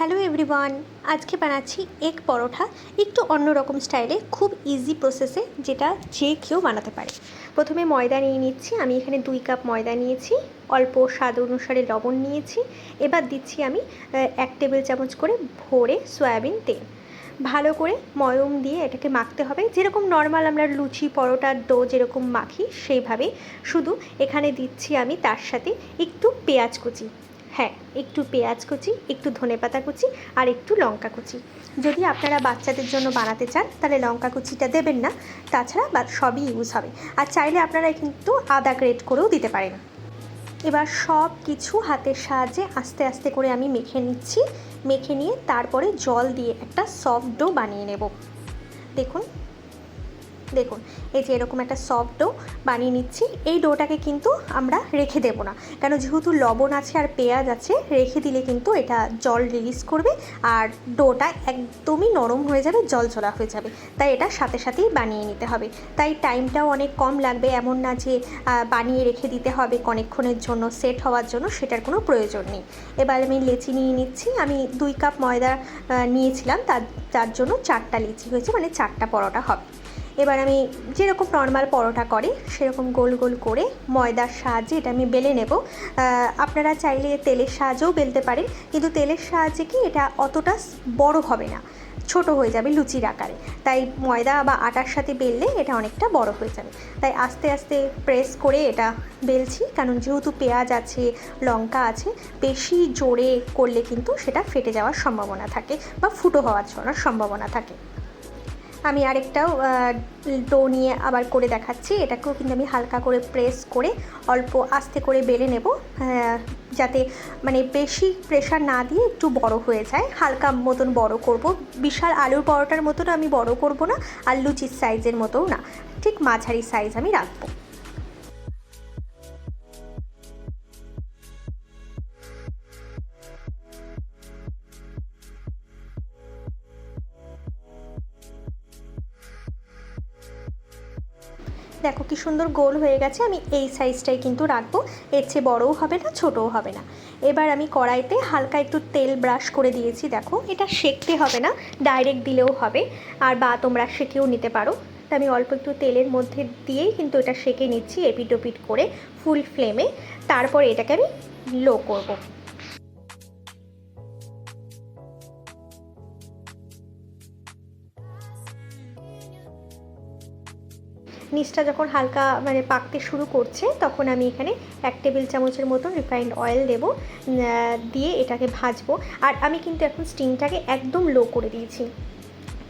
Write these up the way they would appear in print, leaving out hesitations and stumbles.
Hello everyone, আজকে বানাচ্ছি egg পরোটা একটু অন্যরকম স্টাইলে, খুব ইজি প্রসেসে, যেটা যে কেউ বানাতে পারে। প্রথমে ময়দা নিয়ে নিচ্ছি। আমি এখানে 2 কাপ ময়দা নিয়েছি, অল্প স্বাদ অনুসারে লবণ নিয়েছি। এবার দিচ্ছি আমি 1 টেবিল চামচ করে ভরে সয়াবিন তেল। ভালো করে ময়ম দিয়ে এটাকে মাখতে হবে, যেরকম নর্মাল আমরা লুচি পরোটার ডো যেরকম মাখি সেইভাবেই। শুধু এখানে দিচ্ছি আমি তার সাথে একটু পেঁয়াজ কুচি, হ্যাঁ একটু পেঁয়াজ কুচি, একটু ধনেপাতা কুচি আর একটু লঙ্কা কুচি। যদি আপনারা বাচ্চাদের জন্য বানাতে চান তাহলে লঙ্কা কুচিটা দেবেন না, তাছাড়া সবই ইউজ হবে। আর চাইলে আপনারা কিন্তু আদা গ্রেট করেও দিতে পারেন। এবার সব কিছু হাতের সাহায্যে আস্তে আস্তে করে আমি মেখে নিচ্ছি। মেখে নিয়ে তারপরে জল দিয়ে একটা সফট ডো বানিয়ে নেব। দেখুন দেখুন এই যে এরকম একটা সফট ডো বানিয়ে নিচ্ছি। এই ডোটাকে কিন্তু আমরা রেখে দেব না, কেন যেহেতু লবণ আছে আর পেঁয়াজ আছে, রেখে দিলে কিন্তু এটা জল রিলিজ করবে আর ডোটা একদমই নরম হয়ে যাবে, জলজলা হয়ে যাবে। তাই এটা সাথে সাথেই বানিয়ে নিতে হবে। তাই টাইমটাও অনেক কম লাগবে, এমন না যে বানিয়ে রেখে দিতে হবে অনেকক্ষণের জন্য সেট হওয়ার জন্য, সেটার কোনো প্রয়োজন নেই। এবার আমি লেচি নিয়ে নিচ্ছি। আমি 2 কাপ ময়দা নিয়েছিলাম, তার জন্য 4টা লেচি হয়েছে, মানে 4টা পরোটা হবে। এবার আমি যেরকম নর্মাল পরোটা করে সেরকম গোল গোল করে ময়দার সাহায্যে এটা আমি বেলে নেব। আপনারা চাইলে তেলের সাহায্যেও বেলতে পারেন, কিন্তু তেলের সাহায্যে কি এটা অতটা বড় হবে না, ছোট হয়ে যাবে লুচির আকারে। তাই ময়দা বা আটার সাথে বেললে এটা অনেকটা বড় হয়ে যাবে। তাই আস্তে আস্তে প্রেস করে এটা বেলছি, কারণ যেহেতু পেঁয়াজ আছে, লঙ্কা আছে, বেশি জোরে করলে কিন্তু সেটা ফেটে যাওয়ার সম্ভাবনা থাকে বা ফুটো হওয়ার সম্ভাবনা থাকে। আমি আরেকটাও ডো নিয়ে আবার করে দেখাচ্ছি। এটাকেও কিন্তু আমি হালকা করে প্রেস করে অল্প আস্তে করে বেলে নেব, যাতে মানে বেশি প্রেশার না দিয়ে একটু বড় হয়ে যায়। হালকা মতন বড় করব, বিশাল আলুর পরোটার মতন আমি বড় করব না, আর লুচির সাইজের মতোও না, ঠিক মাঝারি সাইজ আমি রাখবো। দেখো কি সুন্দর গোল হয়ে গেছে। আমি এই সাইজটাই কিন্তু রাখবো, এর চেয়ে বড়ও হবে না, ছোটও হবে না। এবার আমি কড়াইতে হালকা একটু তেল ব্রাশ করে দিয়েছি। দেখো এটা সেঁকতে হবে না, ডাইরেক্ট দিলেও হবে, আর বা তোমরা সেঁকেও নিতে পারো। তা আমি অল্প একটু তেলের মধ্যে দিয়েই কিন্তু এটা সেঁকে নিচ্ছি, এপিট ওপিট করে ফুল ফ্লেমে। তারপর এটাকে আমি লো করব। নিচটা যখন হালকা মানে পাকতে শুরু করছে, তখন আমি এখানে 1 টেবিল চামচের মতন রিফাইন্ড অয়েল দেব, দিয়ে এটাকে ভাজবো। আর আমি কিন্তু এখন স্টিমটাকে একদম লো করে দিয়েছি,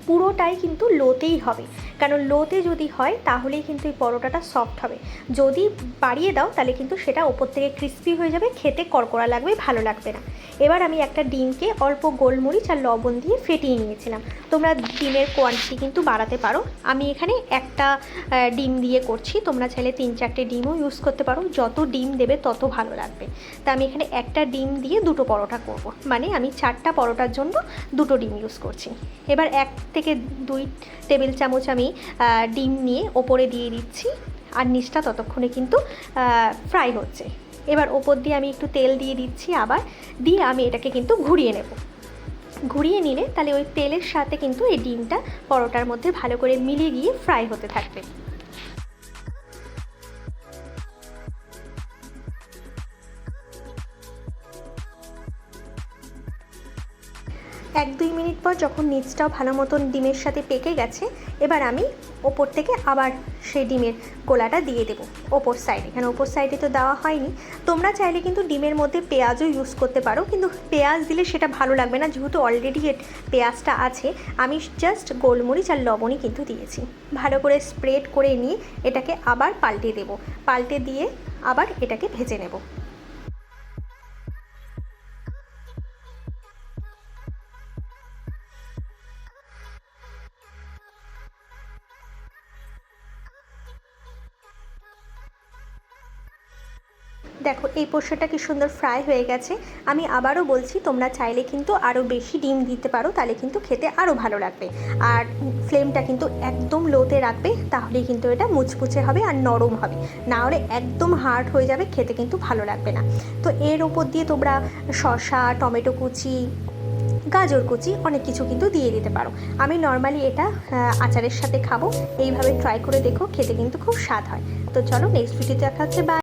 পুরোটাই কিন্তু লোতেই হবে, কারণ লোতে যদি হয় তাহলেই কিন্তু এই পরোটাটা সফট হবে। যদি বাড়িয়ে দাও তাহলে কিন্তু সেটা ওপর থেকে ক্রিস্পি হয়ে যাবে, খেতে কড়কড়া লাগবে, ভালো লাগবে না। এবার আমি একটা ডিমকে অল্প গোলমরিচ আর লবণ দিয়ে ফেটিয়ে নিয়েছিলাম। তোমরা ডিমের কোয়ান্টিটি কিন্তু বাড়াতে পারো। আমি এখানে একটা ডিম দিয়ে করছি, তোমরা চাইলে 3-4টে ডিমও ইউজ করতে পারো, যত ডিম দেবে তত ভালো লাগবে। তা আমি এখানে একটা ডিম দিয়ে 2টো পরোটা করব, মানে আমি 4টা পরোটার জন্য 2টো ডিম ইউজ করছি। এবার 1 থেকে 2 টেবিল চামচ আমি ডিম নিয়ে ওপরে দিয়ে দিচ্ছি, আর নিচটা ততক্ষণে কিন্তু ফ্রাই হচ্ছে। এবার ওপর দিয়ে আমি একটু তেল দিয়ে দিচ্ছি, আবার দিয়ে আমি এটাকে কিন্তু ঘুরিয়ে নেব। ঘুরিয়ে নিলে তাহলে ওই তেলের সাথে কিন্তু এই ডিমটা পরোটার মধ্যে ভালো করে মিলিয়ে গিয়ে ফ্রাই হতে থাকবে। 1-2 মিনিট পর যখন নিচটাও ভালো মতন ডিমের সাথে পেকে গেছে, এবার আমি ওপর থেকে আবার সেই ডিমের গোলাটা দিয়ে দেবো ওপর সাইডে। এখানে ওপর সাইডে তো দেওয়া হয়নি। তোমরা চাইলে কিন্তু ডিমের মধ্যে পেঁয়াজও ইউজ করতে পারো, কিন্তু পেঁয়াজ দিলে সেটা ভালো লাগবে না, যেহেতু অলরেডি পেঁয়াজটা আছে। আমি জাস্ট গোলমরিচ আর লবণই কিন্তু দিয়েছি। ভালো করে স্প্রেড করে নিয়ে এটাকে আবার পাল্টে দেবো, পাল্টে দিয়ে আবার এটাকে ভেজে নেব। দেখো এই পোর্শনটা কি সুন্দর ফ্রাই হয়ে গেছে। আমি আবারও বলছি, তোমরা চাইলে কিন্তু আরও বেশি ডিম দিতে পারো, তাহলে কিন্তু খেতে আরও ভালো লাগবে। আর ফ্লেমটা কিন্তু একদম লোতে রাখবে, তাহলেই কিন্তু এটা মুচমুচে হবে আর নরম হবে, না হলে একদম হার্ড হয়ে যাবে, খেতে কিন্তু ভালো লাগবে না। তো এর ওপর দিয়ে তোমরা শসা, টমেটো কুচি, গাজর কুচি, অনেক কিছু কিন্তু দিয়ে দিতে পারো। আমি নর্মালি এটা আচারের সাথে খাবো। এইভাবে ট্রাই করে দেখো, খেতে কিন্তু খুব স্বাদ হয়। তো চলো নেক্সট ভিডিওতে দেখা হচ্ছে। বাই।